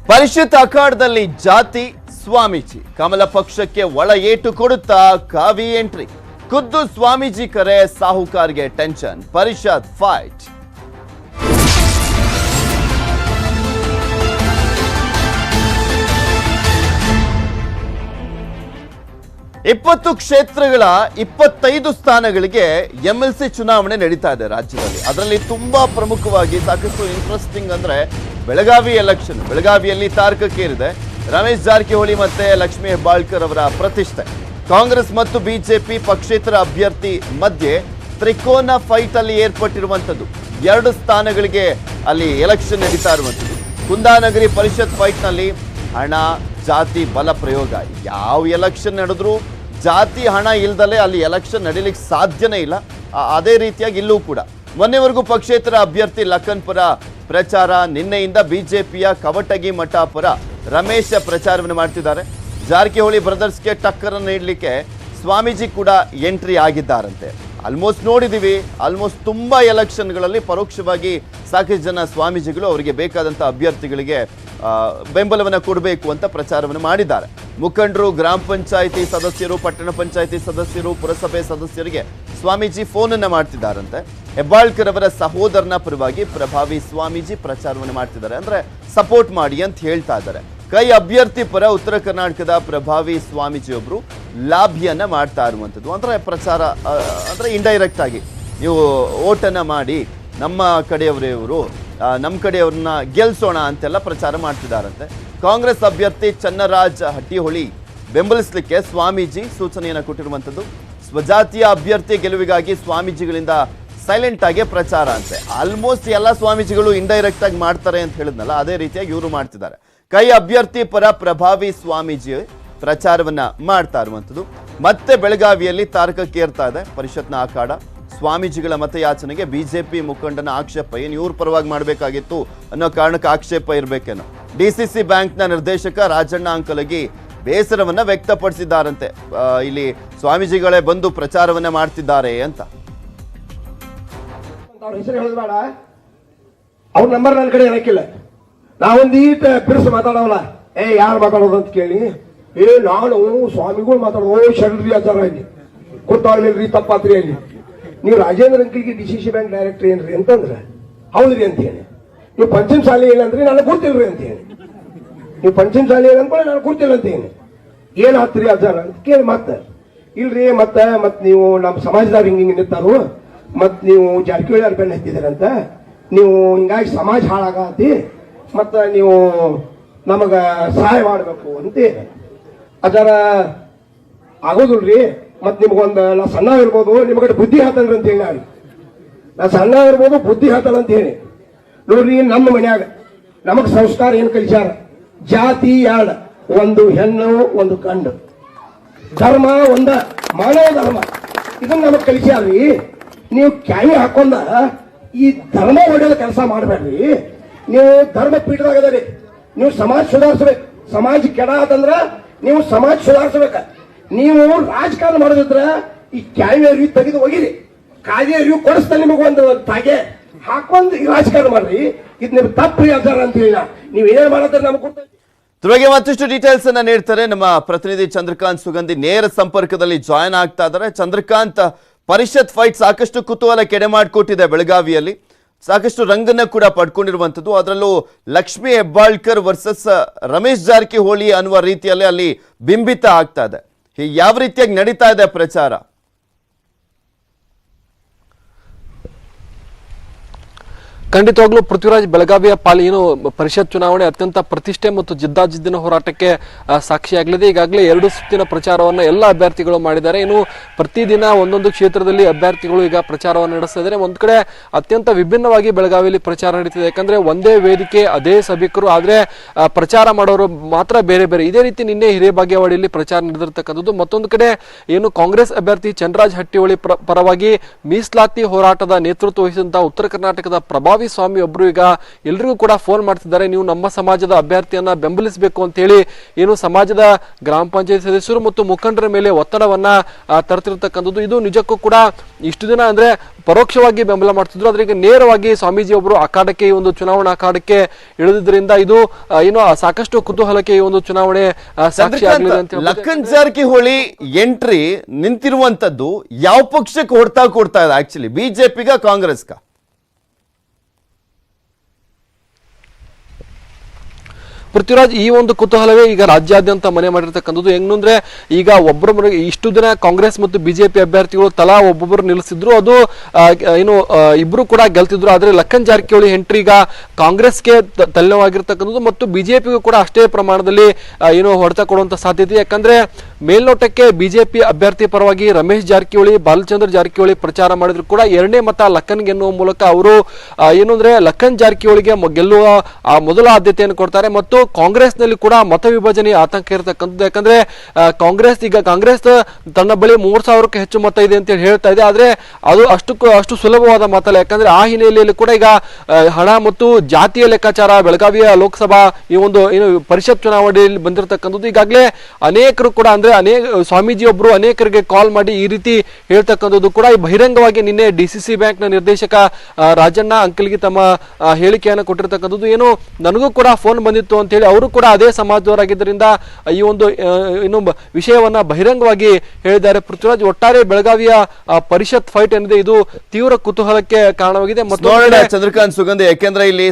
ಪರಿಷತ್ ಅಖಾಡದಲ್ಲಿ ಜಾತಿ ಸ್ವಾಮೀಜಿ ಕಮಲ ಪಕ್ಷಕ್ಕೆ ಒಳ ಏಟು ಕೊಡುತ್ತಾ ಕಾವಿ ಎಂಟ್ರಿ. ಖುದ್ದು ಸ್ವಾಮೀಜಿ ಕರೆ, ಸಾಹುಕಾರ್ಗೆ ಟೆನ್ಷನ್. ಪರಿಷತ್ ಫೈಟ್. ಇಪ್ಪತ್ತು ಕ್ಷೇತ್ರಗಳ 25 ಸ್ಥಾನಗಳಿಗೆ ಎಂಎಲ್ಸಿ ಚುನಾವಣೆ ನಡೀತಾ ಇದೆ ರಾಜ್ಯದಲ್ಲಿ. ಅದರಲ್ಲಿ ತುಂಬಾ ಪ್ರಮುಖವಾಗಿ ಸಾಕಷ್ಟು ಇಂಟ್ರೆಸ್ಟಿಂಗ್ ಅಂದ್ರೆ ಬೆಳಗಾವಿ ಎಲೆಕ್ಷನ್. ಬೆಳಗಾವಿಯಲ್ಲಿ ತಾರಕಕ್ಕೇರಿದೆ ರಮೇಶ್ ಜಾರಕಿಹೊಳಿ ಮತ್ತೆ ಲಕ್ಷ್ಮೀ ಹೆಬ್ಬಾಳ್ಕರ್ ಅವರ ಪ್ರತಿಷ್ಠೆ. ಕಾಂಗ್ರೆಸ್ ಮತ್ತು ಬಿಜೆಪಿ ಪಕ್ಷೇತರ ಅಭ್ಯರ್ಥಿ ಮಧ್ಯೆ ತ್ರಿಕೋನ ಫೈಟ್ ಅಲ್ಲಿ ಏರ್ಪಟ್ಟಿರುವಂತದ್ದು. 2 ಸ್ಥಾನಗಳಿಗೆ ಅಲ್ಲಿ ಎಲೆಕ್ಷನ್ ನಡೀತಾ ಇರುವಂತದ್ದು. ಕುಂದಾನಗರಿ ಪರಿಷತ್ ಫೈಟ್ ನಲ್ಲಿ ಹಣ ಜಾತಿ ಬಲ ಪ್ರಯೋಗ. ಯಾವ ಎಲೆಕ್ಷನ್ ನಡೆದ್ರು ಜಾತಿ ಹಣ ಇಲ್ದಲೆ ಅಲ್ಲಿ ಎಲೆಕ್ಷನ್ ನಡೀಲಿಕ್ಕೆ ಸಾಧ್ಯನೇ ಇಲ್ಲ. ಅದೇ ರೀತಿಯಾಗಿ ಇಲ್ಲೂ ಕೂಡ ಮೊನ್ನೆವರೆಗೂ ಪಕ್ಷೇತರ ಅಭ್ಯರ್ಥಿ ಲಖನ್ ಪರ ಪ್ರಚಾರ. ನಿನ್ನೆಯಿಂದ ಬಿಜೆಪಿಯ ಕವಟಗಿ ಮಠ ಪರ ರಮೇಶ್ ಪ್ರಚಾರವನ್ನು ಮಾಡ್ತಿದ್ದಾರೆ. ಜಾರಕಿಹೊಳಿ ಬ್ರದರ್ಸ್ಗೆ ಟಕ್ಕರ್ ನೀಡಲಿಕ್ಕೆ ಸ್ವಾಮೀಜಿ ಕೂಡ ಎಂಟ್ರಿ ಆಗಿದ್ದಾರಂತೆ. ಆಲ್ಮೋಸ್ಟ್ ನೋಡಿದೀವಿ, ಆಲ್ಮೋಸ್ಟ್ ತುಂಬಾ ಎಲೆಕ್ಷನ್ಗಳಲ್ಲಿ ಪರೋಕ್ಷವಾಗಿ ಸಾಕಷ್ಟು ಜನ ಸ್ವಾಮೀಜಿಗಳು ಅವರಿಗೆ ಬೇಕಾದಂಥ ಅಭ್ಯರ್ಥಿಗಳಿಗೆ ಬೆಂಬಲವನ್ನು ಕೊಡಬೇಕು ಅಂತ ಪ್ರಚಾರವನ್ನು ಮಾಡಿದ್ದಾರೆ. ಮುಖಂಡರು, ಗ್ರಾಮ ಪಂಚಾಯಿತಿ ಸದಸ್ಯರು, ಪಟ್ಟಣ ಪಂಚಾಯಿತಿ ಸದಸ್ಯರು, ಪುರಸಭೆ ಸದಸ್ಯರಿಗೆ ಸ್ವಾಮೀಜಿ ಫೋನನ್ನು ಮಾಡ್ತಿದ್ದಾರಂತೆ. ಹೆಬ್ಬಾಳ್ಕರ್ ಅವರ ಸಹೋದರನ ಪರವಾಗಿ ಪ್ರಭಾವಿ ಸ್ವಾಮೀಜಿ ಪ್ರಚಾರವನ್ನು ಮಾಡ್ತಿದ್ದಾರೆ. ಅಂದ್ರೆ ಸಪೋರ್ಟ್ ಮಾಡಿ ಅಂತ ಹೇಳ್ತಾ ಇದ್ದಾರೆ. ಕೈ ಅಭ್ಯರ್ಥಿ ಪರ ಉತ್ತರ ಕರ್ನಾಟಕದ ಪ್ರಭಾವಿ ಸ್ವಾಮೀಜಿಯೊಬ್ರು ಲಾಭಿಯನ್ನ ಮಾಡ್ತಾ ಇರುವಂಥದ್ದು. ಅಂದ್ರೆ ಪ್ರಚಾರ ಅಂದ್ರೆ ಇಂಡೈರೆಕ್ಟ್ ಆಗಿ ನೀವು ಓಟನ್ನ ಮಾಡಿ ನಮ್ಮ ಕಡೆಯವರವರು ನಮ್ಮ ಕಡೆಯವ್ರನ್ನ ಗೆಲ್ಸೋಣ ಅಂತೆಲ್ಲ ಪ್ರಚಾರ ಮಾಡ್ತಿದ್ದಾರಂತೆ. ಕಾಂಗ್ರೆಸ್ ಅಭ್ಯರ್ಥಿ ಚನ್ನರಾಜ್ ಹಟ್ಟಿಹೊಳಿ ಬೆಂಬಲಿಸಲಿಕ್ಕೆ ಸ್ವಾಮೀಜಿ ಸೂಚನೆಯನ್ನು ಕೊಟ್ಟಿರುವಂಥದ್ದು. ಸ್ವಜಾತಿಯ ಅಭ್ಯರ್ಥಿ ಗೆಲುವಿಗಾಗಿ ಸ್ವಾಮೀಜಿಗಳಿಂದ ಸೈಲೆಂಟ್ ಆಗಿ ಪ್ರಚಾರ ಅಂತೆ. ಆಲ್ಮೋಸ್ಟ್ ಎಲ್ಲ ಸ್ವಾಮೀಜಿಗಳು ಇಂಡೈರೆಕ್ಟ್ ಆಗಿ ಮಾಡ್ತಾರೆ ಅಂತ ಹೇಳಿದ್ನಲ್ಲ, ಅದೇ ರೀತಿಯಾಗಿ ಇವರು ಮಾಡ್ತಿದ್ದಾರೆ. ಕೈ ಅಭ್ಯರ್ಥಿ ಪರ ಪ್ರಭಾವಿ ಸ್ವಾಮೀಜಿ ಪ್ರಚಾರವನ್ನ ಮಾಡ್ತಾ ಇರುವಂಥದ್ದು. ಮತ್ತೆ ಬೆಳಗಾವಿಯಲ್ಲಿ ತಾರಕಕ್ಕೇರ್ತಾ ಇದೆ ಪರಿಷತ್ನ ಅಖಾಡ. ಸ್ವಾಮೀಜಿಗಳ ಮತಯಾಚನೆಗೆ ಬಿಜೆಪಿ ಮುಖಂಡನ ಆಕ್ಷೇಪ. ಏನು ಇವ್ರ ಪರವಾಗಿ ಮಾಡಬೇಕಾಗಿತ್ತು ಅನ್ನೋ ಕಾರಣಕ್ಕೆ ಆಕ್ಷೇಪ ಇರಬೇಕೇನೋ. ಡಿಸಿಸಿ ಬ್ಯಾಂಕ್ನ ನಿರ್ದೇಶಕ ರಾಜಣ್ಣ ಅಂಕಲಗಿ ಬೇಸರವನ್ನ ವ್ಯಕ್ತಪಡಿಸಿದ್ದಾರಂತೆ. ಇಲ್ಲಿ ಸ್ವಾಮೀಜಿಗಳೇ ಬಂದು ಪ್ರಚಾರವನ್ನ ಮಾಡ್ತಿದ್ದಾರೆ ಅಂತ. ಹೆಸರು ಹೇಳಬೇಡ, ಅವ್ರ ನಂಬರ್ ನನ್ನ ಕಡೆ ಏನಕ್ಕಿಲ್ಲ. ನಾವೊಂದೀಟ ಬಿಡಿಸಿ ಮಾತಾಡೋಲ್ಲ. ಯಾರು ಮಾತಾಡೋದು ಅಂತ ಕೇಳಿ, ನಾನು ಸ್ವಾಮಿಗಳು ಮಾತಾಡೋದು ಶರಣ್ರಿ ಆಚಾರ ಇಲ್ಲಿ ಗೊತ್ತಾಗ್ಲಿಲ್ರಿ, ತಪ್ಪಾತ್ರಿ ಅಲ್ಲಿ. ನೀವು ರಾಜೇಂದ್ರ ಅಂಕಲ್ಗೆ ಡಿಸಿಸಿ ಬ್ಯಾಂಕ್ ಡೈರೆಕ್ಟರ್ ಏನ್ರಿ ಅಂತಂದ್ರೆ ಹೌದ್ರಿ ಅಂತ ಹೇಳಿ. ನೀವು ಪಂಚಮ ಶಾಲೆ ಏನಂದ್ರಿ ನನಗೆ ಗೊತ್ತಿಲ್ರಿ ಅಂತ ಹೇಳಿ. ನೀವು ಪಂಚಮ ಶಾಲೆ ಏನಂದ್ರೆ ನನಗೆ ಗೊತ್ತಿಲ್ಲ ಅಂತ ಹೇಳಿ. ಏನ್ ಹಾಕ್ತಿರಿ ಆಚಾರ ಅಂತ ಕೇಳಿ ಮತ್ತೆ ಇಲ್ರಿ ಮತ್ತ ನೀವು ನಮ್ಮ ಸಮಾಜದವ್ರು ಹಿಂಗೆ ನಿಂತಾರು, ಮತ್ ನೀವು ಜಾರಕಿಹೊಳಿ ಅವ್ರ ಬೆನ್ನ ಹತ್ತಿದ್ದೀರಂತ, ನೀವು ಹಿಂಗಾಗಿ ಸಮಾಜ ಹಾಳಾಗತಿ, ಮತ್ತ ನೀವು ನಮಗ ಸಹಾಯ ಮಾಡಬೇಕು ಅಂತ ಅದರ ಆಗೋದಿಲ್ರಿ. ಮತ್ ನಿಮ್ಗೊಂದು ನಾ ಸಣ್ಣ ಇರ್ಬೋದು, ನಿಮ್ಗಡೆ ಬುದ್ಧಿ ಹಾತಲ್ರಿ ಅಂತ ಹೇಳಿ. ನಾ ಸಣ್ಣ ಇರ್ಬೋದು, ಬುದ್ಧಿ ಹಾತಲ್ಲ ಅಂತ ಹೇಳಿ. ನೋಡ್ರಿ, ನಮ್ಮ ಮನ್ಯಾಗ ನಮಗ್ ಸಂಸ್ಕಾರ ಏನ್ ಕಲಿಸ್ಯಾರ, ಜಾತಿ ಎರಡು, ಒಂದು ಹೆಣ್ಣು ಒಂದು ಗಂಡು, ಧರ್ಮ ಒಂದ, ಮಾನವ ಧರ್ಮ, ಇದನ್ನ ನಮಗ್ ಕಲಿಸ್ಯಾರ್ರಿ. ನೀವು ಕ್ಯಾವಿ ಹಾಕೊಂಡ ಈ ಧರ್ಮ ಹೊಡೆಯೋದ ಕೆಲಸ ಮಾಡಬೇಡ್ರಿ. ನೀವು ಧರ್ಮ ಪೀಠದಾಗದರಿ, ನೀವು ಸಮಾಜ ಸುಧಾರಿಸ್ಬೇಕು. ಸಮಾಜ ಕೆಡ ಆತಂದ್ರ ನೀವು ಸಮಾಜ ಸುಧಾರಿಸ್ಬೇಕ. ನೀವು ರಾಜಕಾರಣ ಮಾಡೋದಿದ್ರ ಈ ಕ್ಯಾವಿ ಅರಿವಿ ತೆಗೆದು ಹೋಗಿರಿ, ಕಾದಿ ಅರಿವು ಕೊಡಿಸ್ತಾ ನಿಮಗೆ ಒಂದು ತಾಗೆ ಹಾಕೊಂಡ್ ರಾಜಕಾರಣ ಮಾಡ್ರಿ. ಇದು ನಿಮ್ಗೆ ತಪ್ಪು ಆಚಾರ ಅಂತ ಹೇಳಿ ನೀವು ಏನ್ ಮಾಡತ್ತಾರೆ ನಮ್ಗೆ ಗೊತ್ತಾಯ್ತು. ಇದ್ರ ಬಗ್ಗೆ ಮತ್ತಷ್ಟು ಡೀಟೇಲ್ಸ್ ಅನ್ನ ನೀಡ್ತಾರೆ ನಮ್ಮ ಪ್ರತಿನಿಧಿ ಚಂದ್ರಕಾಂತ್ ಸುಗಂಧಿ. ನೇರ ಸಂಪರ್ಕದಲ್ಲಿ ಜಾಯ್ನ್ ಆಗ್ತಾ ಇದ್ದಾರೆ. ಚಂದ್ರಕಾಂತ್, ಪರಿಷತ್ ಫೈಟ್ ಸಾಕಷ್ಟು ಕುತೂಹಲ ಕೆಡೆ ಮಾಡಿಕೊಟ್ಟಿದೆ. ಬೆಳಗಾವಿಯಲ್ಲಿ ಸಾಕಷ್ಟು ರಂಗನ್ನ ಕೂಡ ಪಡ್ಕೊಂಡಿರುವಂಥದ್ದು. ಅದರಲ್ಲೂ ಲಕ್ಷ್ಮೀ ಹೆಬ್ಬಾಳ್ಕರ್ ವರ್ಸಸ್ ರಮೇಶ್ ಜಾರಕಿಹೊಳಿ ಅನ್ನುವ ರೀತಿಯಲ್ಲಿ ಅಲ್ಲಿ ಬಿಂಬಿತ ಆಗ್ತಾ ಇದೆ. ಯಾವ ರೀತಿಯಾಗಿ ನಡೀತಾ ಇದೆ ಪ್ರಚಾರ? ಖಂಡಿತವಾಗ್ಲೂ ಪೃಥ್ವಿರಾಜ್, ಬೆಳಗಾವಿಯ ಪಾಲಿ ಏನು ಪರಿಷತ್ ಚುನಾವಣೆ ಅತ್ಯಂತ ಪ್ರತಿಷ್ಠೆ ಮತ್ತು ಜಿದ್ದಾಜಿದ್ದಿನ ಹೋರಾಟಕ್ಕೆ ಸಾಕ್ಷಿಯಾಗಲಿದೆ. ಈಗಾಗಲೇ 2 ಸುತ್ತಿನ ಪ್ರಚಾರವನ್ನು ಎಲ್ಲ ಅಭ್ಯರ್ಥಿಗಳು ಮಾಡಿದ್ದಾರೆ. ಇನ್ನು ಪ್ರತಿದಿನ ಒಂದೊಂದು ಕ್ಷೇತ್ರದಲ್ಲಿ ಅಭ್ಯರ್ಥಿಗಳು ಈಗ ಪ್ರಚಾರವನ್ನು ನಡೆಸ್ತಾ ಇದ್ದಾರೆ. ಒಂದ್ ಕಡೆ ಅತ್ಯಂತ ವಿಭಿನ್ನವಾಗಿ ಬೆಳಗಾವಿಯಲ್ಲಿ ಪ್ರಚಾರ ನಡೀತಿದೆ. ಯಾಕಂದ್ರೆ ಒಂದೇ ವೇದಿಕೆ, ಅದೇ ಸಭಿಕರು, ಆದ್ರೆ ಪ್ರಚಾರ ಮಾಡೋರು ಮಾತ್ರ ಬೇರೆ ಬೇರೆ. ಇದೇ ರೀತಿ ನಿನ್ನೆ ಹಿರೇಬಾಗೇವಾಡಿಯಲ್ಲಿ ಪ್ರಚಾರ ನಡೆದಿರ್ತಕ್ಕಂಥದ್ದು. ಮತ್ತೊಂದು ಕಡೆ ಏನು ಕಾಂಗ್ರೆಸ್ ಅಭ್ಯರ್ಥಿ ಚನ್ನರಾಜ್ ಹಟ್ಟಿಹೊಳಿ ಪರವಾಗಿ ಮೀಸಲಾತಿ ಹೋರಾಟದ ನೇತೃತ್ವ ವಹಿಸಿದಂತಹ ಉತ್ತರ ಕರ್ನಾಟಕದ ಪ್ರಭಾವಿ ಪ್ರಭಾವಿ ಸ್ವಾಮಿ ಒಬ್ರು ಈಗ ಎಲ್ರಿಗೂ ಕೂಡ ಫೋನ್ ಮಾಡ್ತಿದ್ದಾರೆ, ನೀವು ನಮ್ಮ ಸಮಾಜದ ಅಭ್ಯರ್ಥಿಯನ್ನ ಬೆಂಬಲಿಸಬೇಕು ಅಂತ ಹೇಳಿ ಏನು ಸಮಾಜದ ಗ್ರಾಮ ಪಂಚಾಯತ್ ಸದಸ್ಯರು ಮತ್ತು ಮುಖಂಡರ ಮೇಲೆ ಒತ್ತಡವನ್ನ ತರ್ತಿರ್ತಕ್ಕಂಥದ್ದು. ಇದು ನಿಜಕ್ಕೂ ಕೂಡ ಇಷ್ಟು ದಿನ ಅಂದ್ರೆ ಪರೋಕ್ಷವಾಗಿ ಬೆಂಬಲ ಮಾಡ್ತಿದ್ರು, ಆದ್ರೆ ಈಗ ನೇರವಾಗಿ ಸ್ವಾಮೀಜಿ ಒಬ್ರು ಅಖಾಡಕ್ಕೆ ಈ ಒಂದು ಚುನಾವಣಾ ಅಖಾಡಕ್ಕೆ ಇಳಿದ್ರಿಂದ ಇದು ಏನು ಸಾಕಷ್ಟು ಕುತೂಹಲಕ್ಕೆ ಈ ಒಂದು ಚುನಾವಣೆ ಸಾಕ್ಷಿ ಆಗಲಿದೆ ಅಂತ ಹೇಳ್ಬೋದು. ಲಖನ್ ಜಾರಕಿಹೊಳಿ ಎಂಟ್ರಿ ನಿಂತಿರುವಂತದ್ದು ಯಾವ ಪಕ್ಷಕ್ಕೆ ಹೊಡ್ತಾ ಕೊಡ್ತಾ ಇದೆ ಆಕ್ಚುಲಿ, ಬಿಜೆಪಿಗ ಕಾಂಗ್ರೆಸ್ಗ? ಪೃಥ್ವಿರಾಜ್, ಈ ಒಂದು ಕುತೂಹಲವೇ ಈಗ ರಾಜ್ಯಾದ್ಯಂತ ಮನೆ ಮಾಡಿರ್ತಕ್ಕಂಥದ್ದು. ಹೆಂಗಂದ್ರೆ ಈಗ ಒಬ್ಬರ ಇಷ್ಟು ದಿನ ಕಾಂಗ್ರೆಸ್ ಮತ್ತು ಬಿಜೆಪಿ ಅಭ್ಯರ್ಥಿಗಳು ತಲಾ ಒಬ್ಬೊಬ್ಬರು ನಿಲ್ಲಿಸಿದ್ರು, ಅದು ಏನು ಇಬ್ರು ಕೂಡ ಗೆಲ್ತಿದ್ರು. ಆದ್ರೆ ಲಖನ್ ಜಾರಕಿಹೊಳಿ ಎಂಟ್ರಿ ಈಗ ಕಾಂಗ್ರೆಸ್ಗೆ ತಲ್ಲವಾಗಿರ್ತಕ್ಕಂಥದ್ದು ಮತ್ತು ಬಿಜೆಪಿಗೂ ಕೂಡ ಅಷ್ಟೇ ಪ್ರಮಾಣದಲ್ಲಿ ಏನು ಹೊಡೆತ ಕೊಡುವಂತ ಸಾಧ್ಯತೆ. ಯಾಕಂದ್ರೆ ಮೇಲ್ನೋಟಕ್ಕೆ ಬಿಜೆಪಿ ಅಭ್ಯರ್ಥಿ ಪರವಾಗಿ ರಮೇಶ್ ಜಾರಕಿಹೊಳಿ, ಬಾಲಚಂದ್ರ ಜಾರಕಿಹೊಳಿ ಪ್ರಚಾರ ಮಾಡಿದ್ರು ಕೂಡ ಎರಡನೇ ಮತ ಲಖನ್ಗೆ ಎನ್ನುವ ಮೂಲಕ ಅವರು ಏನು ಅಂದ್ರೆ ಲಖನ್ ಜಾರಕಿಹೊಳಿಗೆ ಗೆಲ್ಲುವ ಮೊದಲ ಆದ್ಯತೆಯನ್ನು ಕೊಡ್ತಾರೆ. ಮತ್ತು ಕಾಂಗ್ರೆಸ್ ನಲ್ಲಿ ಕೂಡ ಮತ ವಿಭಜನೆ ಆತಂಕ ಇರತಕ್ಕಂಥದ್ದು. ಯಾಕಂದ್ರೆ ಕಾಂಗ್ರೆಸ್ ತನ್ನ ಬಳಿ 3,000ಕ್ಕೂ ಹೆಚ್ಚು ಮತ ಇದೆ ಅಂತ ಹೇಳ್ತಾ ಇದೆ, ಆದ್ರೆ ಅದು ಅಷ್ಟು ಸುಲಭವಾದ ಮತ ಅಲ್ಲ. ಯಾಕಂದ್ರೆ ಆ ಹಿನ್ನೆಲೆಯಲ್ಲಿ ಕೂಡ ಈಗ ಹಣ ಮತ್ತು ಜಾತಿಯ ಲೆಕ್ಕಾಚಾರ ಬೆಳಗಾವಿಯ ಲೋಕಸಭಾ ಈ ಒಂದು ಏನು ಪರಿಷತ್ ಚುನಾವಣೆಯಲ್ಲಿ ಬಂದಿರತಕ್ಕಂಥದ್ದು. ಈಗಾಗಲೇ ಅನೇಕರು ಕೂಡ ಅಂದ್ರೆ ಸ್ವಾಮೀಜಿ ಒಬ್ರು ಅನೇಕರಿಗೆ ಕಾಲ್ ಮಾಡಿ ಈ ರೀತಿ ಹೇಳ್ತಕ್ಕಂಥದ್ದು ಕೂಡ ಬಹಿರಂಗವಾಗಿ ನಿನ್ನೆ DCC ಬ್ಯಾಂಕ್ ನ ನಿರ್ದೇಶಕ ರಾಜಣ್ಣ ಅಂಕಲ್ಗೆ ತಮ್ಮ ಹೇಳಿಕೆಯನ್ನು ಕೊಟ್ಟಿರ್ತಕ್ಕಂಥದ್ದು. ಏನು ನನಗೂ ಕೂಡ ಫೋನ್ ಬಂದಿತ್ತು ಅಂತ ಹೇಳಿ ಅವರು ಕೂಡ ಅದೇ ಸಮಾಜದವರಾಗಿದ್ದರಿಂದ ಈ ಒಂದು ಇನ್ನೊಬ್ಬ ವಿಷಯವನ್ನ ಬಹಿರಂಗವಾಗಿ ಹೇಳಿದ್ದಾರೆ. ಪೃಥ್ವಿರಾಜ್, ಒಟ್ಟಾರೆ ಬೆಳಗಾವಿಯ ಪರಿಷತ್ ಫೈಟ್ ಏನಿದೆ ಇದು ತೀವ್ರ ಕುತೂಹಲಕ್ಕೆ ಕಾರಣವಾಗಿದೆ. ಮತ್ತು ಚಂದ್ರಕಾಂತ್ ಸುಗಂಧಿ, ಯಾಕೆಂದ್ರೆ ಇಲ್ಲಿ